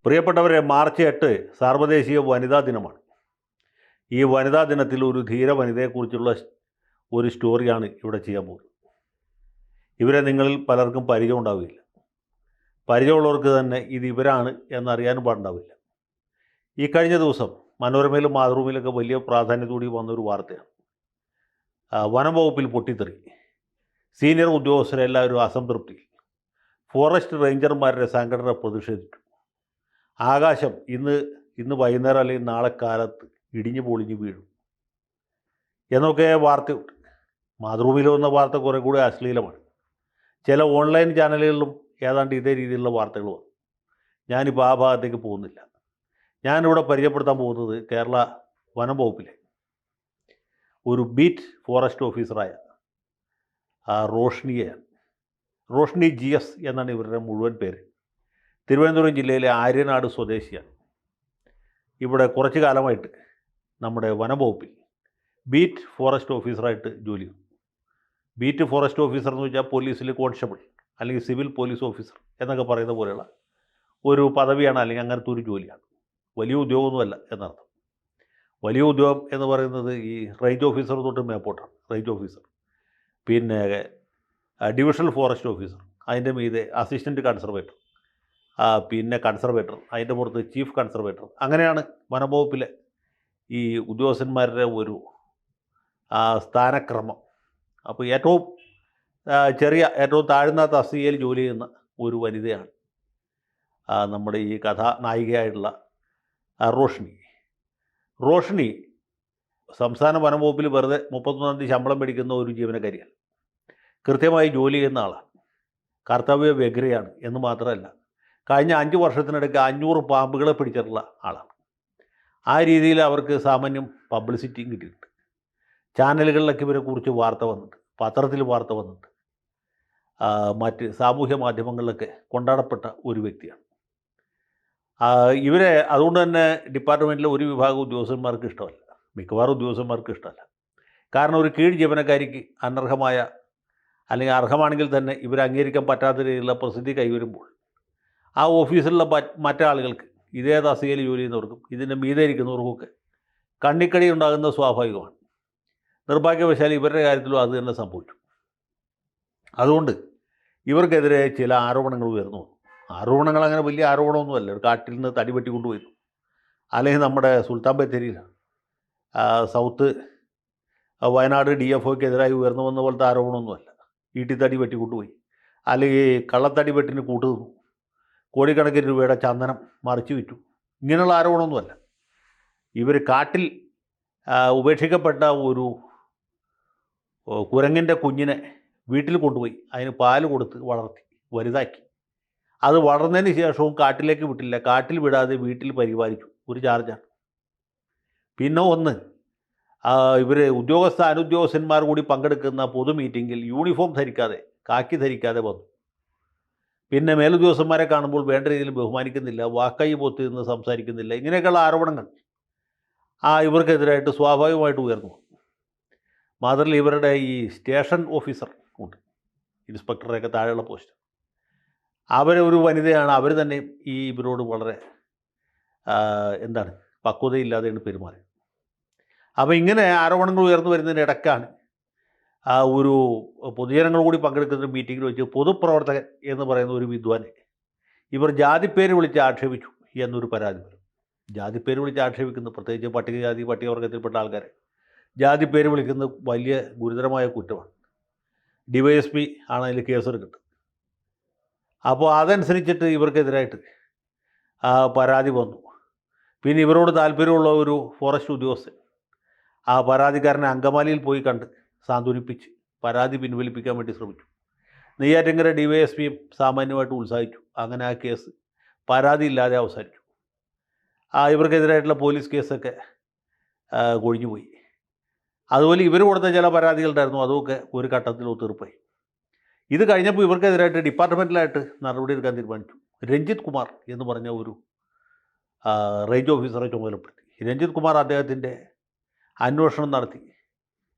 പ്രിയപ്പെട്ടവരെ, മാർച്ച് 8 സാർവദേശീയ വനിതാ ദിനമാണ്. ഈ വനിതാ ദിനത്തിൽ ഒരു ധീര വനിതയെക്കുറിച്ചുള്ള ഒരു സ്റ്റോറിയാണ് ഇവിടെ ചെയ്യാൻ പോകുന്നത്. ഇവരെ നിങ്ങളിൽ പലർക്കും പരിചയം ഉണ്ടാവില്ല. പരിചയമുള്ളവർക്ക് തന്നെ ഇത് ഇവരാണ് എന്നറിയാനും പാടുണ്ടാവില്ല. ഈ കഴിഞ്ഞ ദിവസം മനോരമയിലും മാതൃഭൂമിയിലൊക്കെ വലിയ പ്രാധാന്യത്തോടെ വന്നൊരു വാർത്തയാണ്. വനം വകുപ്പിൽ പൊട്ടിത്തെറി, സീനിയർ ഉദ്യോഗസ്ഥരെല്ലാവരും അസംതൃപ്തി, ഫോറസ്റ്റ് റേഞ്ചർമാരുടെ സംഘടന പ്രതിഷേധിച്ചു, ആകാശം ഇന്ന് വൈകുന്നേരം അല്ലെങ്കിൽ നാളെ കാലത്ത് ഇടിഞ്ഞു പൊളിഞ്ഞു വീഴും എന്നൊക്കെ വാർത്തയുണ്ട്. മാതൃഭൂമിയിൽ വന്ന വാർത്ത കുറേ കൂടി അശ്ലീലമാണ്. ചില ഓൺലൈൻ ചാനലുകളിലും ഏതാണ്ട് ഇതേ രീതിയിലുള്ള വാർത്തകൾ വന്നു. ഞാനിപ്പോൾ ആ ഭാഗത്തേക്ക് പോകുന്നില്ല. ഞാനിവിടെ പരിചയപ്പെടുത്താൻ പോകുന്നത് കേരള വനം വകുപ്പിലെ ഒരു ബീറ്റ് ഫോറസ്റ്റ് ഓഫീസറായ റോഷ്നിയെയാണ്. റോഷ്നി GS എന്നാണ് ഇവരുടെ മുഴുവൻ പേര്. തിരുവനന്തപുരം ജില്ലയിലെ ആര്യനാട് സ്വദേശിയാണ്. ഇവിടെ കുറച്ചു കാലമായിട്ട് നമ്മുടെ വനം വകുപ്പിൽ ബീറ്റ് ഫോറസ്റ്റ് ഓഫീസറായിട്ട് ജോലി ചെയ്തു. ബീറ്റ് ഫോറസ്റ്റ് ഓഫീസർ എന്ന് വെച്ചാൽ പോലീസിൽ കോൺസ്റ്റബിൾ അല്ലെങ്കിൽ സിവിൽ പോലീസ് ഓഫീസർ എന്നൊക്കെ പറയുന്ന പോലെയുള്ള ഒരു പദവിയാണ്, അല്ലെങ്കിൽ അങ്ങനത്തെ ഒരു ജോലിയാണ്. വലിയ ഉദ്യോഗമൊന്നുമല്ല എന്നർത്ഥം. വലിയ ഉദ്യോഗം എന്ന് പറയുന്നത് ഈ റേഞ്ച് ഓഫീസർ തൊട്ട് മേപ്പോട്ടാണ്. റേഞ്ച് ഓഫീസർ, പിന്നെ ഡിവിഷണൽ ഫോറസ്റ്റ് ഓഫീസർ, അതിൻ്റെ മീതെ അസിസ്റ്റൻറ്റ് കൺസർവേറ്റർ, പിന്നെ കൺസർവേറ്റർ, അതിൻ്റെ പുറത്ത് ചീഫ് കൺസർവേറ്റർ. അങ്ങനെയാണ് വനം വകുപ്പിലെ ഈ ഉദ്യോഗസ്ഥന്മാരുടെ ഒരു സ്ഥാനക്രമം. അപ്പോൾ ഏറ്റവും ഏറ്റവും താഴ്ന്ന തസ്തികയിൽ ജോലി ചെയ്യുന്ന ഒരു വനിതയാണ് നമ്മുടെ ഈ കഥാനായികയായിട്ടുള്ള റോഷ്നി സംസ്ഥാന വനം വകുപ്പിൽ വെറുതെ 31-ാം തീയതി ശമ്പളം മേടിക്കുന്ന ഒരു ജീവനക്കാരിയാണ്. കൃത്യമായി ജോലി ചെയ്യുന്ന ആളാണ്. കർത്തവ്യ വ്യഗ്രയാണ് എന്ന് മാത്രമല്ല, കഴിഞ്ഞ 5 വർഷത്തിനിടയ്ക്ക് 500 പാമ്പുകളെ പിടിച്ചിട്ടുള്ള ആളാണ്. ആ രീതിയിൽ അവർക്ക് സാമാന്യം പബ്ലിസിറ്റിയും കിട്ടിയിട്ടുണ്ട്. ചാനലുകളിലൊക്കെ ഇവരെക്കുറിച്ച് വാർത്ത വന്നിട്ടുണ്ട്, പത്രത്തിൽ വാർത്ത വന്നിട്ടുണ്ട്, മറ്റ് സാമൂഹ്യ മാധ്യമങ്ങളിലൊക്കെ കൊണ്ടാടപ്പെട്ട ഒരു വ്യക്തിയാണ്. ഇവരെ അതുകൊണ്ട് തന്നെ ഡിപ്പാർട്ട്മെൻറ്റിലെ ഒരു വിഭാഗം ഉദ്യോഗസ്ഥന്മാർക്ക് ഇഷ്ടമല്ല, മിക്കവാറും ഉദ്യോഗസ്ഥന്മാർക്ക് ഇഷ്ടമല്ല. കാരണം ഒരു കീഴ് ജീവനക്കാരിക്ക് അനർഹമായ അല്ലെങ്കിൽ അർഹമാണെങ്കിൽ തന്നെ ഇവർ അംഗീകരിക്കാൻ പറ്റാത്ത രീതിയിലുള്ള പ്രസിദ്ധി കൈവരുമ്പോൾ ആ ഓഫീസിലുള്ള മറ്റാളുകൾക്ക്, ഇതേ തസ്തികയിൽ ജോലി ചെയ്യുന്നവർക്കും ഇതിൻ്റെ മീതെ ഇരിക്കുന്നവർക്കുമൊക്കെ കണ്ണിക്കടി ഉണ്ടാകുന്നത് സ്വാഭാവികമാണ്. നിർഭാഗ്യവശാൽ ഇവരുടെ കാര്യത്തിലും അത് തന്നെ സംഭവിച്ചു. അതുകൊണ്ട് ഇവർക്കെതിരെ ചില ആരോപണങ്ങൾ ഉയർന്നു വന്നു. ആരോപണങ്ങൾ അങ്ങനെ വലിയ ആരോപണമൊന്നുമല്ല. ഒരു കാട്ടിൽ നിന്ന് തടി വെട്ടി കൊണ്ടുപോയിരുന്നു, അല്ലെങ്കിൽ നമ്മുടെ സുൽത്താൻ ബത്തേരിയിൽ സൗത്ത് വയനാട് DFOക്കെതിരായി ഉയർന്നു വന്ന പോലത്തെ ആരോപണമൊന്നുമല്ല. ഈട്ടിത്തടി വെട്ടി കൊണ്ടുപോയി, അല്ലെങ്കിൽ കള്ളത്തടി വെട്ടിന് കൂട്ടുനിന്നു, കോടിക്കണക്കിന് രൂപയുടെ ചന്ദനം മറിച്ചു വിറ്റു, ഇങ്ങനെയുള്ള ആരോപണമൊന്നുമല്ല. ഇവർ കാട്ടിൽ ഉപേക്ഷിക്കപ്പെട്ട ഒരു കുരങ്ങിൻ്റെ കുഞ്ഞിനെ വീട്ടിൽ കൊണ്ടുപോയി അതിന് പാല് കൊടുത്ത് വളർത്തി വലുതാക്കി. അത് വളർന്നതിന് ശേഷവും കാട്ടിലേക്ക് വിട്ടില്ല, കാട്ടിൽ വിടാതെ വീട്ടിൽ പരിപാലിച്ചു. ഒരു ചാർജാണ്. പിന്നെ ഇവർ അനുദ്യോഗസ്ഥന്മാർ കൂടി പങ്കെടുക്കുന്ന പൊതു മീറ്റിങ്ങിൽ യൂണിഫോം ധരിക്കാതെ, കാക്കി ധരിക്കാതെ വന്നു. പിന്നെ മേലുദ്യോഗസ്ഥന്മാരെ കാണുമ്പോൾ വേണ്ട രീതിയിൽ ബഹുമാനിക്കുന്നില്ല, വാക്കൈ പൊത്തി നിന്ന് സംസാരിക്കുന്നില്ല. ഇങ്ങനെയൊക്കെയുള്ള ആരോപണങ്ങൾ ഇവർക്കെതിരായിട്ട് സ്വാഭാവികമായിട്ട് ഉയർന്നു. മാത്രമല്ല, ഇവരുടെ ഈ സ്റ്റേഷൻ ഓഫീസർ ഉണ്ട്, ഇൻസ്പെക്ടറെയൊക്കെ താഴെയുള്ള പോസ്റ്റ്, ഒരു വനിതയാണ്. അവർ തന്നെ ഇവരോട് വളരെ പക്വതയില്ലാതെയാണ് പെരുമാറിയത്. അപ്പോൾ ഇങ്ങനെ ആരോപണങ്ങൾ ഉയർന്നു വരുന്നതിന് ഇടയ്ക്കാണ് ഒരു പൊതുജനങ്ങൾ കൂടി പങ്കെടുക്കുന്ന മീറ്റിങ്ങിൽ വെച്ച് പൊതുപ്രവർത്തകൻ എന്ന് പറയുന്ന ഒരു വിദ്വാനെ ഇവർ ജാതിപ്പേര് വിളിച്ച് ആക്ഷേപിച്ചു എന്നൊരു പരാതി വരും. ജാതിപ്പേര് വിളിച്ച് ആക്ഷേപിക്കുന്നത്, പ്രത്യേകിച്ച് പട്ടികജാതി പട്ടികവർഗത്തിൽപ്പെട്ട ആൾക്കാരെ ജാതിപ്പേര് വിളിക്കുന്നത് വലിയ ഗുരുതരമായ കുറ്റമാണ്. DYSP ആണ് അതിൽ കേസെടുക്കുന്നത്. അപ്പോൾ അതനുസരിച്ചിട്ട് ഇവർക്കെതിരായിട്ട് പരാതി വന്നു. പിന്നെ ഇവരോട് താല്പര്യമുള്ള ഒരു ഫോറസ്റ്റ് ഉദ്യോഗസ്ഥൻ പരാതിക്കാരനെ അങ്കമാലിയിൽ പോയി കണ്ട് സാന്ത്വനിപ്പിച്ച് പരാതി പിൻവലിപ്പിക്കാൻ വേണ്ടി ശ്രമിച്ചു. നെയ്യാറ്റിൻകര DYSPയും സാമാന്യമായിട്ട് ഉത്സാഹിച്ചു. അങ്ങനെ ആ കേസ് പരാതിയില്ലാതെ അവസാനിച്ചു. ഇവർക്കെതിരായിട്ടുള്ള പോലീസ് കേസൊക്കെ കൊഴിഞ്ഞുപോയി. അതുപോലെ ഇവർ കൊടുത്ത ചില പരാതികളുണ്ടായിരുന്നു, അതൊക്കെ ഒരു ഘട്ടത്തിൽ ഒത്തീർപ്പായി. ഇത് കഴിഞ്ഞപ്പോൾ ഇവർക്കെതിരായിട്ട് ഡിപ്പാർട്ട്മെൻറ്റിലായിട്ട് നടപടിയെടുക്കാൻ തീരുമാനിച്ചു. രഞ്ജിത്ത് കുമാർ എന്ന് പറഞ്ഞ ഒരു റേഞ്ച് ഓഫീസറെ ചുമതലപ്പെടുത്തി. രഞ്ജിത്ത് കുമാർ അദ്ദേഹത്തിൻ്റെ അന്വേഷണം നടത്തി.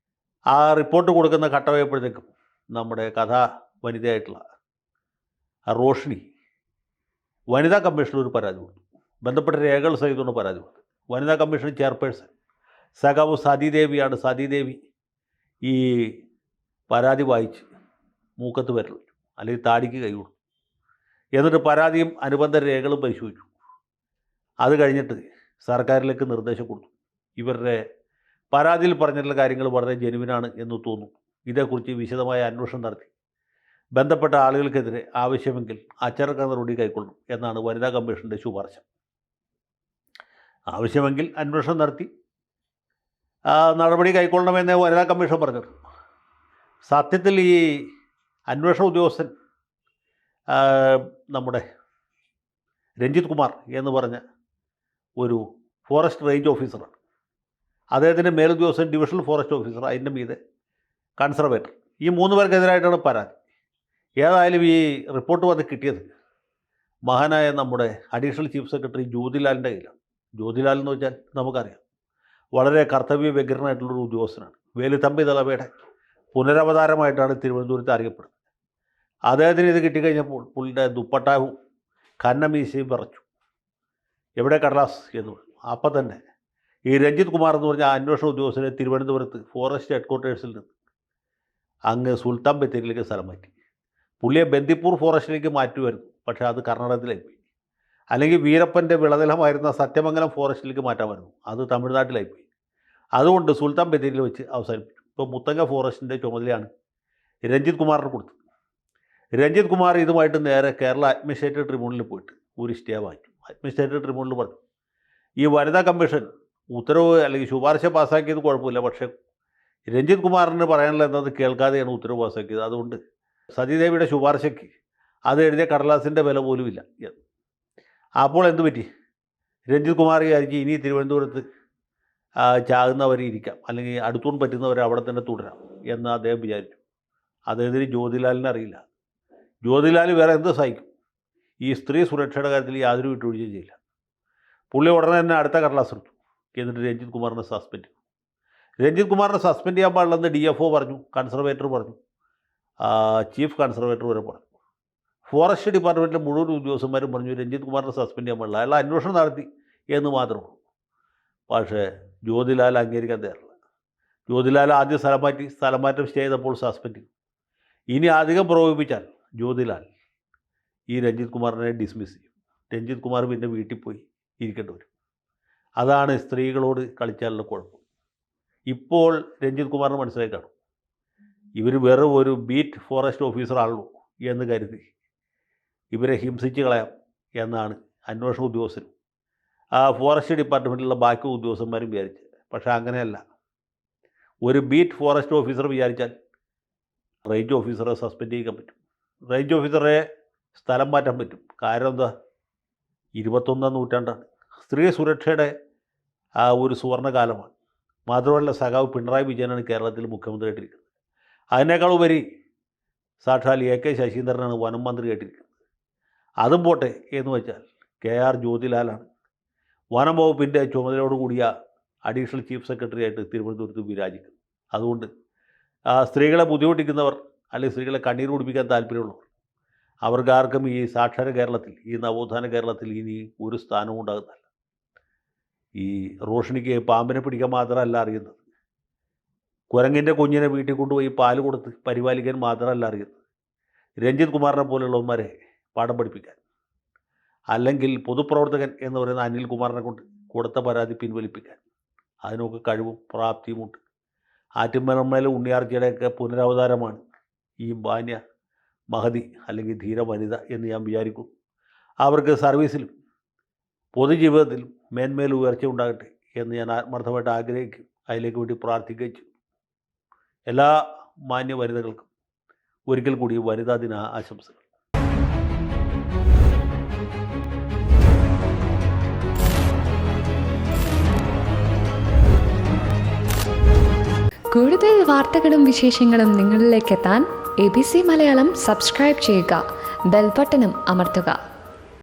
റിപ്പോർട്ട് കൊടുക്കുന്ന ഘട്ടമായപ്പോഴത്തേക്കും നമ്മുടെ വനിതയായിട്ടുള്ള റോഷ്നി വനിതാ കമ്മീഷനിൽ ഒരു പരാതി കൊടുത്തു. ബന്ധപ്പെട്ട രേഖകൾ സഹിതമാണ് പരാതി കൊടുത്തത്. വനിതാ കമ്മീഷൻ ചെയർപേഴ്സൺ സഖാവ് സതീദേവിയാണ്. സതീദേവി ഈ പരാതി വായിച്ച് മൂക്കത്ത് വിരൽ വെച്ചു, അല്ലെങ്കിൽ താടിക്ക് കൈ കൊടുത്തു. എന്നിട്ട് പരാതിയും അനുബന്ധ രേഖകളും പരിശോധിച്ചു. അത് കഴിഞ്ഞിട്ട് സർക്കാരിലേക്ക് നിർദ്ദേശം കൊടുത്തു. ഇവരുടെ പരാതിയിൽ പറഞ്ഞിട്ടുള്ള കാര്യങ്ങൾ വളരെ ജെനുവിനാണ് എന്ന് തോന്നുന്നു. ഇതേക്കുറിച്ച് വിശദമായ അന്വേഷണം നടത്തി ബന്ധപ്പെട്ട ആളുകൾക്കെതിരെ ആവശ്യമെങ്കിൽ അച്ചടക്ക നടപടി കൈക്കൊള്ളും എന്നാണ് വനിതാ കമ്മീഷൻ്റെ ശുപാർശ. ആവശ്യമെങ്കിൽ അന്വേഷണം നടത്തി നടപടി കൈക്കൊള്ളണമെന്ന് വനിതാ കമ്മീഷൻ പറഞ്ഞത്. സത്യത്തിൽ ഈ അന്വേഷണ ഉദ്യോഗസ്ഥൻ നമ്മുടെ രഞ്ജിത് കുമാർ എന്ന് പറഞ്ഞ ഒരു ഫോറസ്റ്റ് റേഞ്ച് ഓഫീസറാണ്. അദ്ദേഹത്തിൻ്റെ മേലുദ്യോഗസ്ഥൻ ഡിവിഷണൽ ഫോറസ്റ്റ് ഓഫീസർ, അതിൻ്റെ മീതെ കൺസർവേറ്റർ. ഈ 3 പേർക്കെതിരായിട്ടാണ് പരാതി. ഏതായാലും ഈ റിപ്പോർട്ട് വന്ന് കിട്ടിയത് മഹാനായ നമ്മുടെ അഡീഷണൽ ചീഫ് സെക്രട്ടറി ജ്യോതിലാലിൻ്റെ കയ്യിലാണ്. ജ്യോതിലാൽ എന്ന് വെച്ചാൽ നമുക്കറിയാം, വളരെ കർത്തവ്യ വ്യഗ്രനായിട്ടുള്ളൊരു ഉദ്യോഗസ്ഥനാണ്. വേലുത്തമ്പി ദളവയുടെ പുനരവതാരമായിട്ടാണ് തിരുവനന്തപുരത്ത് അറിയപ്പെടുന്നത്. അദ്ദേഹത്തിന് ഇത് കിട്ടിക്കഴിഞ്ഞപ്പോൾ പുള്ളിയുടെ ദുപ്പട്ടാവും കന്നമീശയും വിറച്ചു. എവിടെ കടലാസ് എന്ന് പറഞ്ഞു. അപ്പം തന്നെ ഈ രഞ്ജിത് കുമാർ എന്ന് പറഞ്ഞ അന്വേഷണ ഉദ്യോഗസ്ഥനെ തിരുവനന്തപുരത്ത് ഫോറസ്റ്റ് ഹെഡ്ക്വാർട്ടേഴ്സിൽ നിന്ന് അങ്ങ് സുൽത്താൻ ബത്തേരിയിലേക്ക് സ്ഥലം മാറ്റി. പുള്ളിയെ ബന്ദിപ്പൂർ ഫോറസ്റ്റിലേക്ക് മാറ്റുമായിരുന്നു, പക്ഷേ അത് കർണാടകത്തിലായി പോയി. അല്ലെങ്കിൽ വീരപ്പൻ്റെ വിളനിലമായിരുന്ന സത്യമംഗലം ഫോറസ്റ്റിലേക്ക് മാറ്റാമായിരുന്നു, അത് തമിഴ്നാട്ടിലായി പോയി. അതുകൊണ്ട് സുൽത്താൻ ബത്തേരിയിൽ വെച്ച് അവസാനിപ്പിച്ചു. ഇപ്പോൾ മുത്തങ്ങ ഫോറസ്റ്റിൻ്റെ ചുമതലയാണ് രഞ്ജിത് കുമാറിന് കൊടുത്തത്. രഞ്ജിത് കുമാർ ഇതുമായിട്ട് നേരെ കേരള അഡ്മിനിസ്ട്രേറ്റീവ് ട്രിബ്യൂണലിൽ പോയിട്ട് ഒരു സ്റ്റേ വാങ്ങിച്ചു. അഡ്മിനിസ്ട്രേറ്റീവ് ട്രിബ്യൂണലിൽ പറഞ്ഞു, ഈ വനിതാ കമ്മീഷൻ ഉത്തരവ് അല്ലെങ്കിൽ ശുപാർശ പാസ്സാക്കിയത് കുഴപ്പമില്ല, പക്ഷേ രഞ്ജിത് കുമാറിന് പറയാനുള്ള എന്നത് കേൾക്കാതെയാണ് ഉത്തരവ് പാസ്സാക്കിയത്. അതുകൊണ്ട് സതീദേവിയുടെ ശുപാർശയ്ക്ക് അത് എഴുതിയ കടലാസിൻ്റെ വില പോലുമില്ല. അപ്പോൾ എന്തു പറ്റി? രഞ്ജിത് കുമാർ വിചാരിച്ച് ഇനി തിരുവനന്തപുരത്ത് ചാകുന്നവരെ ഇരിക്കാം, അല്ലെങ്കിൽ അടുത്തുകൊണ്ട് പറ്റുന്നവരെ അവിടെ തന്നെ തുടരാം എന്ന് അദ്ദേഹം വിചാരിച്ചു. അദ്ദേഹത്തിന് ജ്യോതിലാലിനെ അറിയില്ല. ജ്യോതിലാൽ വേറെ എന്ത് സഹിക്കും? ഈ സ്ത്രീ സുരക്ഷയുടെ കാര്യത്തിൽ യാതൊരു വിട്ടുവീഴ്ചയും ചെയ്യില്ല. പുള്ളി ഉടനെ തന്നെ അടുത്ത കടലാസ് എടുത്തു. എന്നിട്ട് രഞ്ജിത് കുമാറിനെ സസ്പെൻഡ് ചെയ്തു. രഞ്ജിത് കുമാറിനെ സസ്പെൻഡ് ചെയ്യാൻ പാടില്ലെന്ന് DFO പറഞ്ഞു, കൺസർവേറ്റർ പറഞ്ഞു, ചീഫ് കൺസർവേറ്റർ വരെ പറഞ്ഞു. ഫോറസ്റ്റ് ഡിപ്പാർട്ട്മെൻറ്റിലെ മുഴുവൻ ഉദ്യോഗസ്ഥന്മാരും പറഞ്ഞു രഞ്ജിത് കുമാറിനെ സസ്പെൻഡ് ചെയ്യാൻ പാടില്ല, അയാൾ അന്വേഷണം നടത്തി എന്ന് മാത്രമേ ഉള്ളൂ. പക്ഷേ ജ്യോതിലാൽ അംഗീകരിക്കാൻ തയ്യാറില്ല. ജ്യോതിലാൽ ആദ്യം സ്ഥലം മാറ്റം സ്റ്റേ ചെയ്തപ്പോൾ സസ്പെൻഡ് ചെയ്തു. ഇനി അധികം പ്രകോപിപ്പിച്ചാൽ ജ്യോതിലാൽ ഈ രഞ്ജിത് കുമാറിനെ ഡിസ്മിസ് ചെയ്യും. രഞ്ജിത് കുമാർ പിന്നെ വീട്ടിൽ പോയി ഇരിക്കേണ്ടി വരും. അതാണ് സ്ത്രീകളോട് കളിച്ചാലുള്ള കുഴപ്പം. ഇപ്പോൾ രഞ്ജിത് കുമാറിന് മനസ്സിലായി കാണും, ഇവർ വെറും ഒരു ബീറ്റ് ഫോറസ്റ്റ് ഓഫീസറാണല്ലോ എന്ന് കരുതി ഇവരെ ഹിംസിച്ച് കളയാം എന്നാണ് അന്വേഷണ ഉദ്യോഗസ്ഥരും ഫോറസ്റ്റ് ഡിപ്പാർട്ട്മെൻറ്റിലുള്ള ബാക്കി ഉദ്യോഗസ്ഥന്മാരും വിചാരിച്ചത്. പക്ഷേ അങ്ങനെയല്ല. ഒരു ബീറ്റ് ഫോറസ്റ്റ് ഓഫീസർ വിചാരിച്ചാൽ റേഞ്ച് ഓഫീസറെ സസ്പെൻഡ് ചെയ്യാൻ പറ്റും, റേഞ്ച് ഓഫീസറെ സ്ഥലം മാറ്റാൻ പറ്റും. കാരണം എന്താ? 21ാം നൂറ്റാണ്ടാണ്. സ്ത്രീ സുരക്ഷയുടെ ഒരു സുവർണ്ണകാലമാണ്. മാത്രമല്ല, സഖാവ് പിണറായി വിജയനാണ് കേരളത്തിൽ മുഖ്യമന്ത്രിയായിട്ടിരിക്കുന്നത്. അതിനേക്കാൾ ഉപരി സാക്ഷാൽ AK ശശീന്ദ്രനാണ് വനം മന്ത്രിയായിട്ടിരിക്കുന്നത്. അതും പോട്ടെ എന്ന് വെച്ചാൽ KR ജ്യോതിലാലാണ് വനം വകുപ്പിൻ്റെ ചുമതലയോടുകൂടിയ അഡീഷണൽ ചീഫ് സെക്രട്ടറി ആയിട്ട് തിരുവനന്തപുരത്ത് വിരാജിക്കുന്നത്. അതുകൊണ്ട് സ്ത്രീകളെ ബുദ്ധിമുട്ടിക്കുന്നവർ അല്ലെങ്കിൽ സ്ത്രീകളെ കണ്ണീർ കുടിപ്പിക്കാൻ താല്പര്യമുള്ളവർ അവർക്കാർക്കും ഈ സാക്ഷര കേരളത്തിൽ, ഈ നവോത്ഥാന കേരളത്തിൽ ഇനി ഒരു സ്ഥാനവും ഉണ്ടാകുന്നില്ല. ഈ റോഷിനിക്ക് പാമ്പിനെ പിടിക്കാൻ മാത്രമല്ല അറിയുന്നത്, കുരങ്ങിൻ്റെ കുഞ്ഞിനെ വീട്ടിൽ കൊണ്ടുപോയി പാല് കൊടുത്ത് പരിപാലിക്കാൻ മാത്രമല്ല അറിയുന്നത്, രഞ്ജിത് കുമാറിനെ പോലുള്ളവന്മാരെ പാഠം പഠിപ്പിക്കാൻ, അല്ലെങ്കിൽ പൊതുപ്രവർത്തകൻ എന്ന് പറയുന്ന അനിൽകുമാറിനെ കൊണ്ട് കൊടുത്ത പരാതി പിൻവലിപ്പിക്കാൻ അതിനൊക്കെ കഴിവും പ്രാപ്തിയുമുണ്ട്. ആറ്റുമലമ്മയിലെ ഉണ്ണിയാർച്ചയുടെയൊക്കെ പുനരവതാരമാണ് ഈ മാന്യ മഹതി അല്ലെങ്കിൽ ധീര വനിത എന്ന് ഞാൻ വിചാരിക്കും. അവർക്ക് സർവീസിലും പൊതുജീവിതത്തിലും മേന്മേൽ ഉയർച്ച ഉണ്ടാകട്ടെ എന്ന് ഞാൻ ആത്മാർത്ഥമായിട്ട് ആഗ്രഹിക്കും. അതിലേക്ക് വേണ്ടി പ്രാർത്ഥിക്കുകയും ചെയ്യും. എല്ലാ മാന്യ വനിതകൾക്കും ഒരിക്കൽ കൂടി വനിതാ ദിന ആശംസകൾ. കൂടുതൽ വാർത്തകളും വിശേഷങ്ങളും നിങ്ങളിലേക്ക് എത്താൻ ABC മലയാളം സബ്സ്ക്രൈബ് ചെയ്യുക, ബെൽ ബട്ടണും അമർത്തുക.